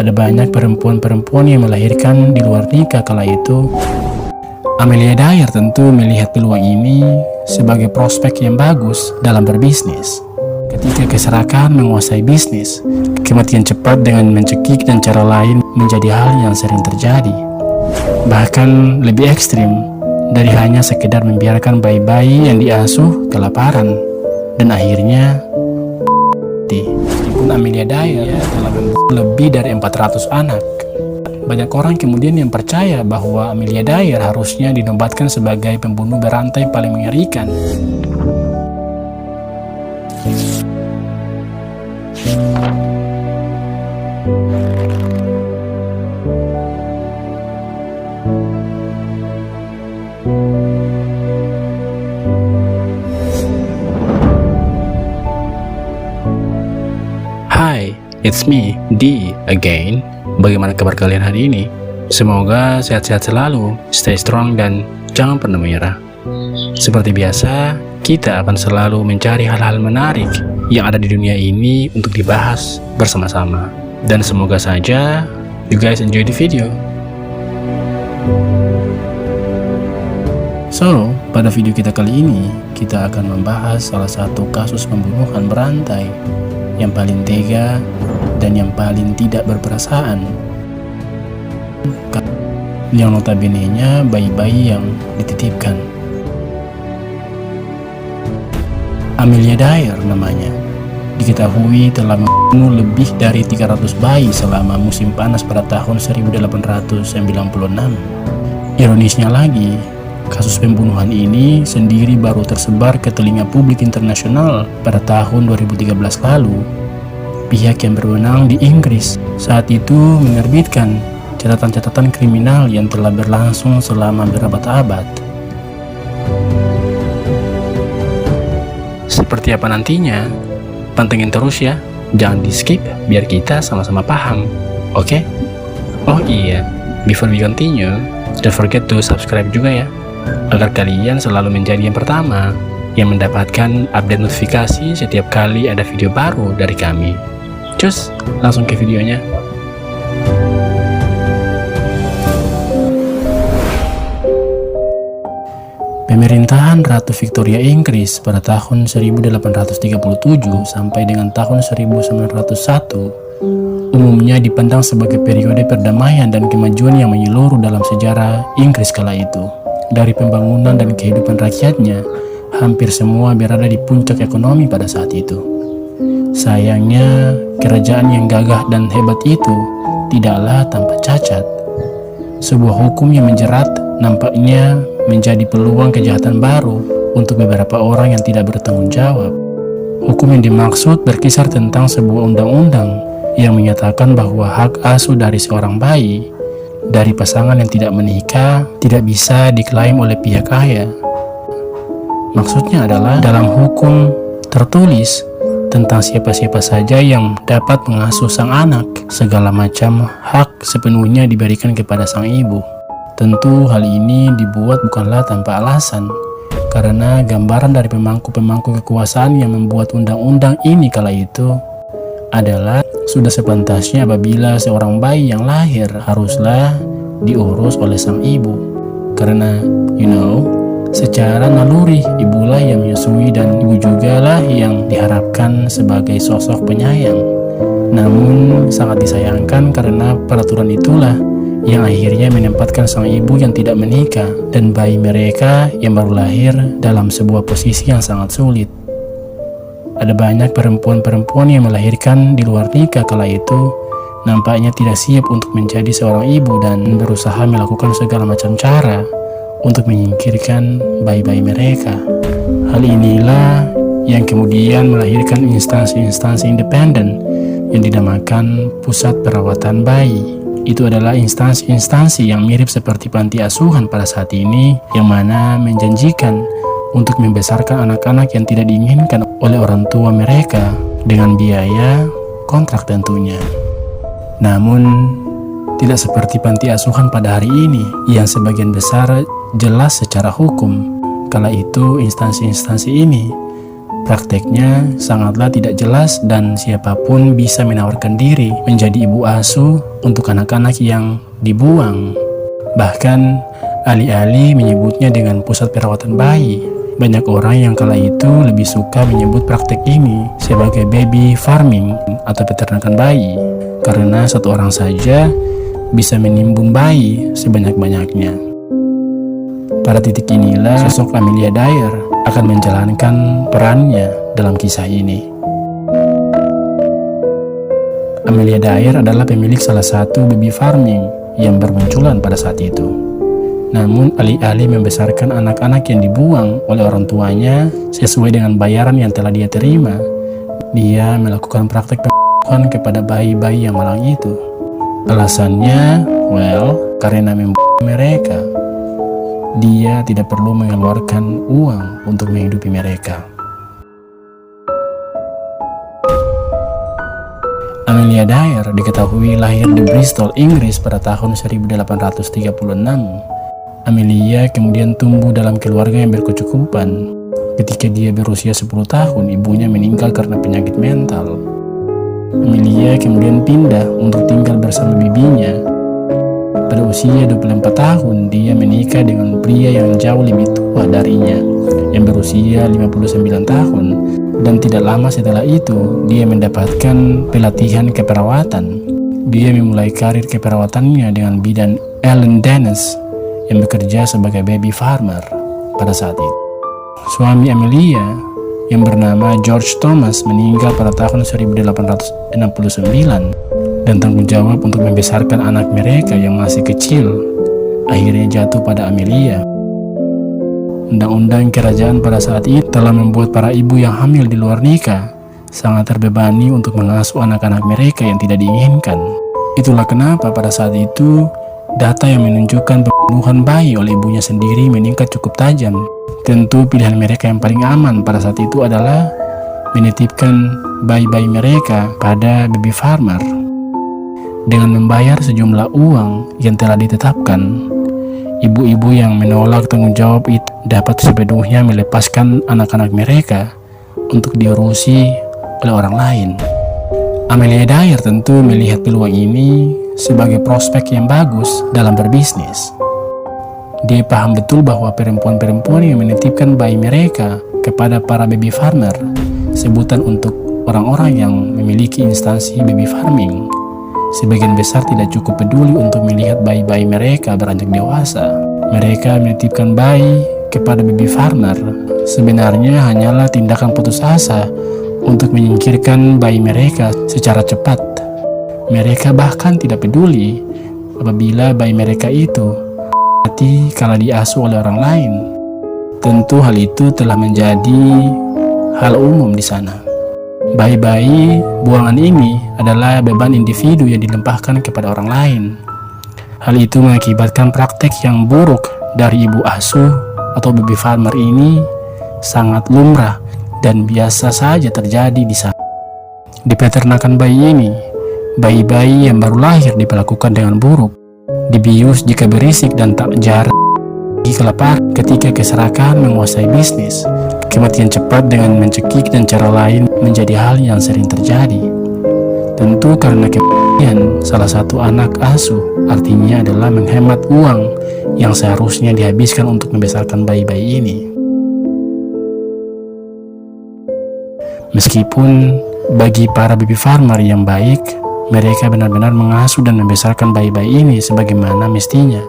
Ada banyak perempuan-perempuan yang melahirkan di luar nikah kala itu. Amelia Dyer tentu melihat peluang ini sebagai prospek yang bagus dalam berbisnis. Ketika keserakahan menguasai bisnis, kematian cepat dengan mencekik dan cara lain menjadi hal yang sering terjadi. Bahkan lebih ekstrim dari hanya sekedar membiarkan bayi-bayi yang diasuh kelaparan dan akhirnya meskipun Amelia Dyer telah membunuh lebih dari 400 anak. Banyak orang kemudian yang percaya bahwa Amelia Dyer harusnya dinobatkan sebagai pembunuh berantai paling mengerikan. Hai, it's me, D again. Bagaimana kabar kalian hari ini? Semoga sehat-sehat selalu, stay strong dan jangan pernah menyerah. Seperti biasa, kita akan selalu mencari hal-hal menarik yang ada di dunia ini untuk dibahas bersama-sama. Dan semoga saja you guys enjoy the video. So, pada video kita kali ini, kita akan membahas salah satu kasus pembunuhan berantai yang paling tega dan yang paling tidak berperasaan, yang notabene-nya bayi-bayi yang dititipkan. Amelia Dyer namanya, diketahui telah membunuh lebih dari 300 bayi selama musim panas pada tahun 1896. Ironisnya lagi, kasus pembunuhan ini sendiri baru tersebar ke telinga publik internasional pada tahun 2013 lalu. Pihak yang berwenang di Inggris saat itu menerbitkan catatan-catatan kriminal yang telah berlangsung selama berabad-abad. Seperti apa nantinya? Pantengin terus ya, jangan di skip biar kita sama-sama paham, oke? Oh iya, before we continue, don't forget to subscribe juga ya, agar kalian selalu menjadi yang pertama yang mendapatkan update notifikasi setiap kali ada video baru dari kami. Cus, langsung ke videonya. Pemerintahan Ratu Victoria Inggris pada tahun 1837 sampai dengan tahun 1901 umumnya dipandang sebagai periode perdamaian dan kemajuan yang menyeluruh dalam sejarah Inggris kala itu. Dari pembangunan dan kehidupan rakyatnya, hampir semua berada di puncak ekonomi pada saat itu. Sayangnya, kerajaan yang gagah dan hebat itu tidaklah tanpa cacat. Sebuah hukum yang menjerat nampaknya menjadi peluang kejahatan baru untuk beberapa orang yang tidak bertanggung jawab. Hukum yang dimaksud berkisar tentang sebuah undang-undang yang menyatakan bahwa hak asuh dari seorang bayi dari pasangan yang tidak menikah tidak bisa diklaim oleh pihak ayah. Maksudnya adalah dalam hukum tertulis tentang siapa-siapa saja yang dapat mengasuh sang anak, segala macam hak sepenuhnya diberikan kepada sang ibu. Tentu hal ini dibuat bukanlah tanpa alasan, karena gambaran dari pemangku-pemangku kekuasaan yang membuat undang-undang ini kala itu adalah sudah sepantasnya apabila seorang bayi yang lahir haruslah diurus oleh sang ibu. Karena, secara naluri ibulah yang menyusui dan ibu jugalah yang diharapkan sebagai sosok penyayang. Namun sangat disayangkan karena peraturan itulah yang akhirnya menempatkan sang ibu yang tidak menikah dan bayi mereka yang baru lahir dalam sebuah posisi yang sangat sulit. Ada banyak perempuan-perempuan yang melahirkan di luar nikah kala itu nampaknya tidak siap untuk menjadi seorang ibu dan berusaha melakukan segala macam cara untuk menyingkirkan bayi-bayi mereka. Hal inilah yang kemudian melahirkan instansi-instansi independen yang dinamakan Pusat Perawatan Bayi. Itu adalah instansi-instansi yang mirip seperti panti asuhan pada saat ini, yang mana menjanjikan untuk membesarkan anak-anak yang tidak diinginkan oleh orang tua mereka dengan biaya kontrak tentunya. Namun tidak seperti panti asuhan pada hari ini yang sebagian besar jelas secara hukum. Kala itu instansi-instansi ini Prakteknya sangatlah tidak jelas dan siapapun bisa menawarkan diri menjadi ibu asuh untuk anak-anak yang dibuang. Bahkan alih-alih menyebutnya dengan pusat perawatan bayi, banyak orang yang kala itu lebih suka menyebut praktek ini sebagai baby farming atau peternakan bayi, karena satu orang saja bisa menimbun bayi sebanyak-banyaknya. Pada titik inilah sosok Amelia Dyer akan menjalankan perannya dalam kisah ini. Amelia Dyer adalah pemilik salah satu baby farming yang bermunculan pada saat itu. Namun alih-alih membesarkan anak-anak yang dibuang oleh orang tuanya sesuai dengan bayaran yang telah dia terima, dia melakukan praktek pembunuhan kepada bayi-bayi yang malang itu. Alasannya, karena mereka. Dia tidak perlu mengeluarkan uang untuk menghidupi mereka. Amelia Dyer diketahui lahir di Bristol, Inggris pada tahun 1836. Amelia kemudian tumbuh dalam keluarga yang berkecukupan. Ketika dia berusia 10 tahun, ibunya meninggal karena penyakit mental. Amelia kemudian pindah untuk tinggal bersama bibinya. Pada usia 24 tahun, dia menikah dengan pria yang jauh lebih tua darinya, yang berusia 59 tahun. Dan tidak lama setelah itu, dia mendapatkan pelatihan keperawatan. Dia memulai karir keperawatannya dengan bidan Ellen Dennis, yang bekerja sebagai baby farmer pada saat itu. Suami Amelia, yang bernama George Thomas, meninggal pada tahun 1869. Dan tanggung jawab untuk membesarkan anak mereka yang masih kecil akhirnya jatuh pada Amelia. Undang-undang kerajaan pada saat itu telah membuat para ibu yang hamil di luar nikah sangat terbebani untuk mengasuh anak-anak mereka yang tidak diinginkan. Itulah kenapa pada saat itu data yang menunjukkan pembunuhan bayi oleh ibunya sendiri meningkat cukup tajam. Tentu pilihan mereka yang paling aman pada saat itu adalah menitipkan bayi-bayi mereka pada baby farmer. Dengan membayar sejumlah uang yang telah ditetapkan, ibu-ibu yang menolak tanggung jawab itu dapat sepenuhnya melepaskan anak-anak mereka untuk diurusi oleh orang lain. Amelia Dyer tentu melihat peluang ini sebagai prospek yang bagus dalam berbisnis. Dia paham betul bahwa perempuan-perempuan yang menitipkan bayi mereka kepada para baby farmer, sebutan untuk orang-orang yang memiliki instansi baby farming, sebagian besar tidak cukup peduli untuk melihat bayi-bayi mereka beranjak dewasa. Mereka menitipkan bayi kepada baby farmer sebenarnya hanyalah tindakan putus asa untuk menyingkirkan bayi mereka secara cepat. Mereka bahkan tidak peduli apabila bayi mereka itu mati kalau diasuh oleh orang lain. Tentu hal itu telah menjadi hal umum di sana. Bayi-bayi buangan ini adalah beban individu yang dilempahkan kepada orang lain. Hal itu mengakibatkan praktek yang buruk dari ibu asuh atau baby farmer ini sangat lumrah dan biasa saja terjadi di sana. Di peternakan bayi ini, bayi-bayi yang baru lahir diperlakukan dengan buruk, dibius jika berisik dan tak jarang kelaparan ketika keserakahan menguasai bisnis. Kematian cepat dengan mencekik dan cara lain menjadi hal yang sering terjadi. Tentu karena kematian salah satu anak asuh artinya adalah menghemat uang yang seharusnya dihabiskan untuk membesarkan bayi-bayi ini. Meskipun bagi para baby farmer yang baik, mereka benar-benar mengasuh dan membesarkan bayi-bayi ini sebagaimana mestinya,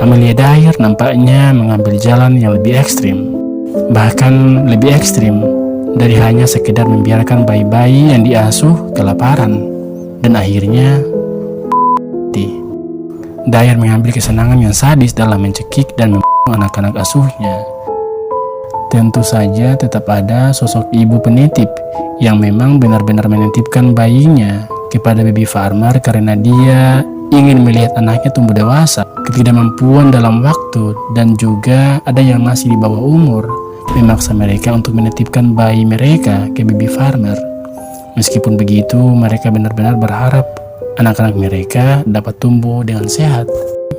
Amelia Dyer nampaknya mengambil jalan yang lebih ekstrim, bahkan lebih ekstrim dari hanya sekedar membiarkan bayi-bayi yang diasuh kelaparan dan akhirnya mati. Dyer mengambil kesenangan yang sadis dalam mencekik dan membunuh anak-anak asuhnya. Tentu saja tetap ada sosok ibu penitip yang memang benar-benar menitipkan bayinya kepada baby farmer karena dia ingin melihat anaknya tumbuh dewasa. Ketidakmampuan dalam waktu dan juga ada yang masih di bawah umur memaksa mereka untuk menitipkan bayi mereka ke baby farmer. Meskipun begitu, mereka benar-benar berharap anak-anak mereka dapat tumbuh dengan sehat.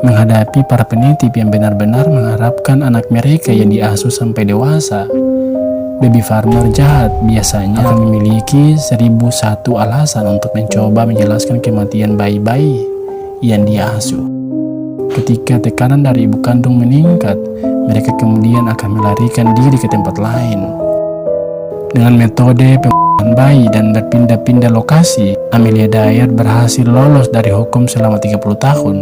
Menghadapi para penitip yang benar-benar mengharapkan anak mereka yang diasuh sampai dewasa Baby farmer jahat biasanya akan memiliki 1001 alasan untuk mencoba menjelaskan kematian bayi-bayi yang dia asuh. Ketika tekanan dari ibu kandung meningkat, mereka kemudian akan melarikan diri ke tempat lain. Dengan metode pembunuhan bayi dan berpindah-pindah lokasi, Amelia Dyer berhasil lolos dari hukum selama 30 tahun.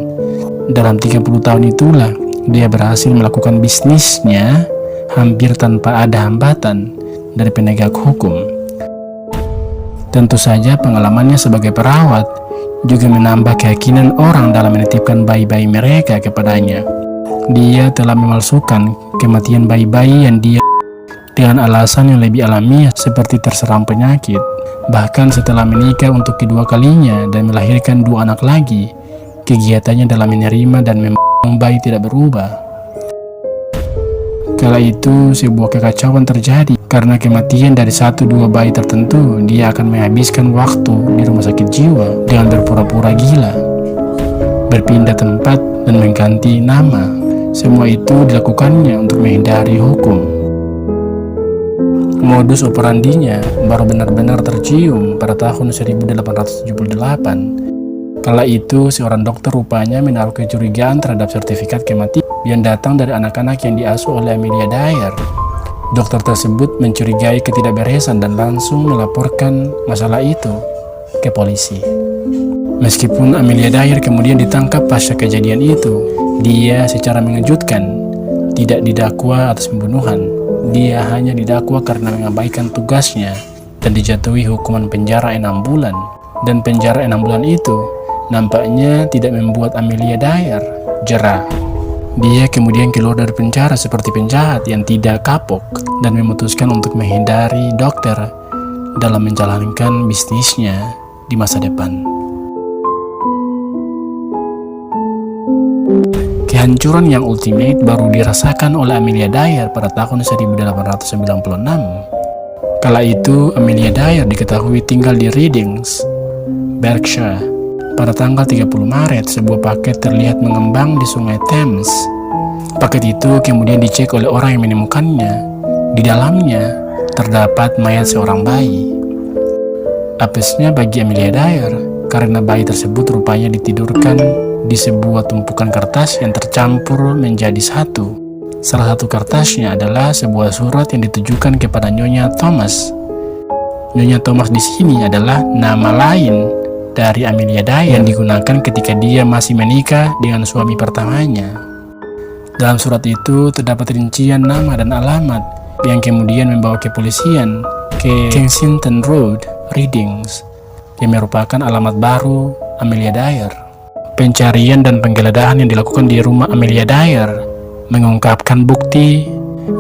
Dalam 30 tahun itulah, dia berhasil melakukan bisnisnya hampir tanpa ada hambatan dari penegak hukum. Tentu saja pengalamannya sebagai perawat juga menambah keyakinan orang dalam menitipkan bayi-bayi mereka kepadanya. Dia telah memalsukan kematian bayi-bayi yang dia dengan alasan yang lebih alamiah seperti terserang penyakit. Bahkan setelah menikah untuk kedua kalinya dan melahirkan 2 anak lagi, kegiatannya dalam menerima dan membuang bayi tidak berubah. Kala itu sebuah kekacauan terjadi karena kematian dari 1-2 bayi tertentu. Dia akan menghabiskan waktu di rumah sakit jiwa dengan berpura-pura gila, berpindah tempat dan mengganti nama. Semua itu dilakukannya untuk menghindari hukum. Modus operandinya baru benar-benar tercium pada tahun 1878. Kala itu seorang dokter rupanya menaruh kecurigaan terhadap sertifikat kematian yang datang dari anak-anak yang diasuh oleh Amelia Dyer. Dokter tersebut mencurigai ketidakberesan dan langsung melaporkan masalah itu ke polisi. Meskipun Amelia Dyer kemudian ditangkap pasca kejadian itu, dia secara mengejutkan tidak didakwa atas pembunuhan. Dia hanya didakwa karena mengabaikan tugasnya dan dijatuhi hukuman penjara 6 bulan. Dan penjara 6 bulan itu nampaknya tidak membuat Amelia Dyer jera. Dia kemudian keluar dari penjara seperti penjahat yang tidak kapok dan memutuskan untuk menghindari dokter dalam menjalankan bisnisnya di masa depan. Kehancuran yang ultimate baru dirasakan oleh Amelia Dyer pada tahun 1896. Kala itu Amelia Dyer diketahui tinggal di Readings, Berkshire. Pada tanggal 30 Maret, sebuah paket terlihat mengembang di sungai Thames. Paket itu kemudian dicek oleh orang yang menemukannya. Di dalamnya terdapat mayat seorang bayi. Apesnya bagi Amelia Dyer, karena bayi tersebut rupanya ditidurkan di sebuah tumpukan kertas yang tercampur menjadi satu. Salah satu kertasnya adalah sebuah surat yang ditujukan kepada Nyonya Thomas. Nyonya Thomas di sini adalah nama lain dari Amelia Dyer yang digunakan ketika dia masih menikah dengan suami pertamanya. Dalam surat itu terdapat rincian nama dan alamat yang kemudian membawa kepolisian ke Kensington Road, Readings, yang merupakan alamat baru Amelia Dyer. Pencarian dan penggeledahan yang dilakukan di rumah Amelia Dyer mengungkapkan bukti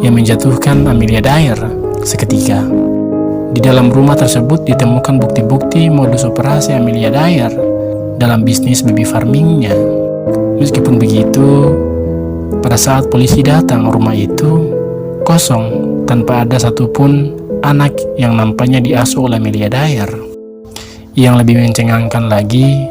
yang menjatuhkan Amelia Dyer seketika. Di dalam rumah tersebut ditemukan bukti-bukti modus operasi Amelia Dyer dalam bisnis baby farmingnya. Meskipun begitu, pada saat polisi datang, rumah itu kosong tanpa ada satupun anak yang nampaknya diasuh oleh Amelia Dyer. Yang lebih mencengangkan lagi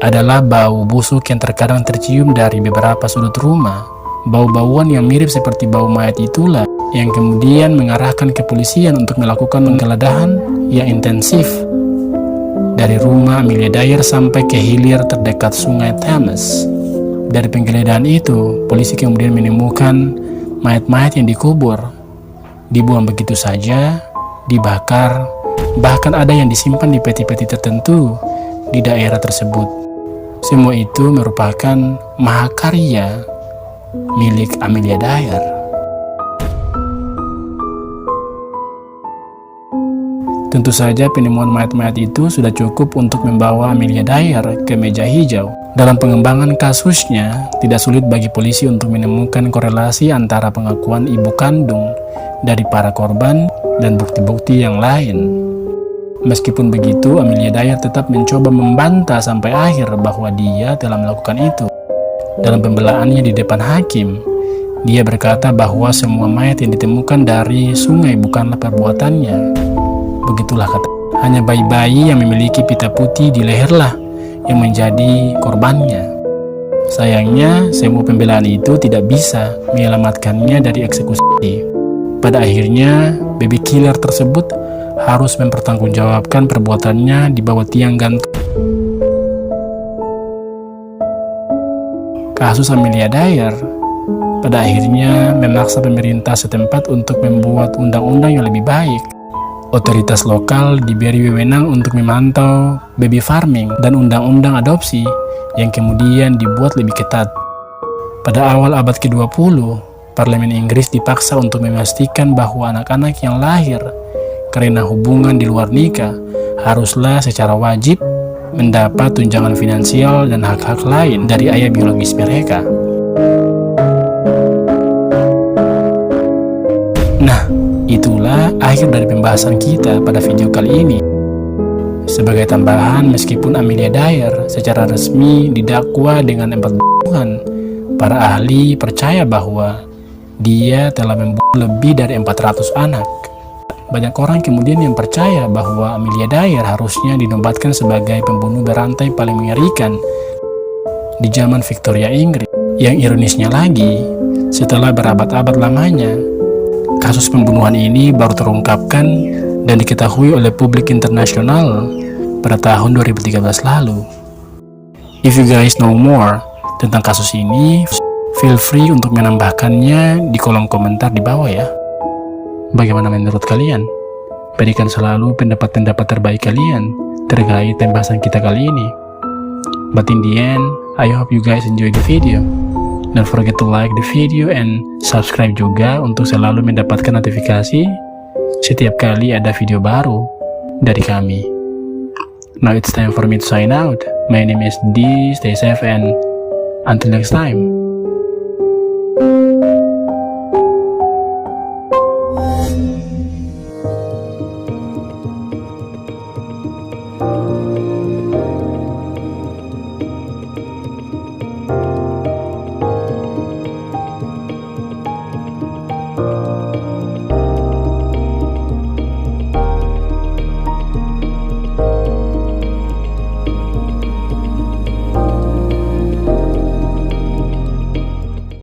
adalah bau busuk yang terkadang tercium dari beberapa sudut rumah. Bau-bauan yang mirip seperti bau mayat itulah yang kemudian mengarahkan kepolisian untuk melakukan penggeledahan yang intensif dari rumah Amelia Dyer sampai ke hilir terdekat sungai Thames. Dari penggeledahan itu, polisi kemudian menemukan mayat-mayat yang dikubur, dibuang begitu saja, dibakar, bahkan ada yang disimpan di peti-peti tertentu di daerah tersebut. Semua itu merupakan mahakarya milik Amelia Dyer. Tentu saja penemuan mayat-mayat itu sudah cukup untuk membawa Amelia Dyer ke meja hijau. Dalam pengembangan kasusnya, tidak sulit bagi polisi untuk menemukan korelasi antara pengakuan ibu kandung dari para korban dan bukti-bukti yang lain. Meskipun begitu, Amelia Dyer tetap mencoba membantah sampai akhir bahwa dia telah melakukan itu. Dalam pembelaannya di depan hakim, dia berkata bahwa semua mayat yang ditemukan dari sungai bukanlah perbuatannya. Begitulah kata, hanya bayi-bayi yang memiliki pita putih di leherlah yang menjadi korbannya. Sayangnya, semua pembelaan itu tidak bisa menyelamatkannya dari eksekusi. Pada akhirnya, baby killer tersebut harus mempertanggungjawabkan perbuatannya di bawah tiang gantung. Kasus Amelia Dyer pada akhirnya memaksa pemerintah setempat untuk membuat undang-undang yang lebih baik. Otoritas lokal diberi wewenang untuk memantau baby farming dan undang-undang adopsi yang kemudian dibuat lebih ketat. Pada awal abad ke-20, Parlemen Inggris dipaksa untuk memastikan bahwa anak-anak yang lahir karena hubungan di luar nikah haruslah secara wajib mendapat tunjangan finansial dan hak-hak lain dari ayah biologis mereka. Nah, itulah akhir dari pembahasan kita pada video kali ini. Sebagai tambahan, meskipun Amelia Dyer secara resmi didakwa dengan 4 pembunuhan, para ahli percaya bahwa dia telah membunuh lebih dari 400 anak. Banyak orang kemudian yang percaya bahwa Amelia Dyer harusnya dinobatkan sebagai pembunuh berantai paling mengerikan di zaman Victoria Inggris. Yang ironisnya lagi, setelah berabad-abad lamanya, kasus pembunuhan ini baru terungkapkan dan diketahui oleh publik internasional pada tahun 2013 lalu. If you guys know more tentang kasus ini, feel free untuk menambahkannya di kolom komentar di bawah ya. Bagaimana menurut kalian? Berikan selalu pendapat-pendapat terbaik kalian terkait pembahasan kita kali ini. But in the end, I hope you guys enjoy the video. Don't forget to like the video and subscribe juga untuk selalu mendapatkan notifikasi setiap kali ada video baru dari kami. Now it's time for me to sign out. My name is D. Stay safe and until next time.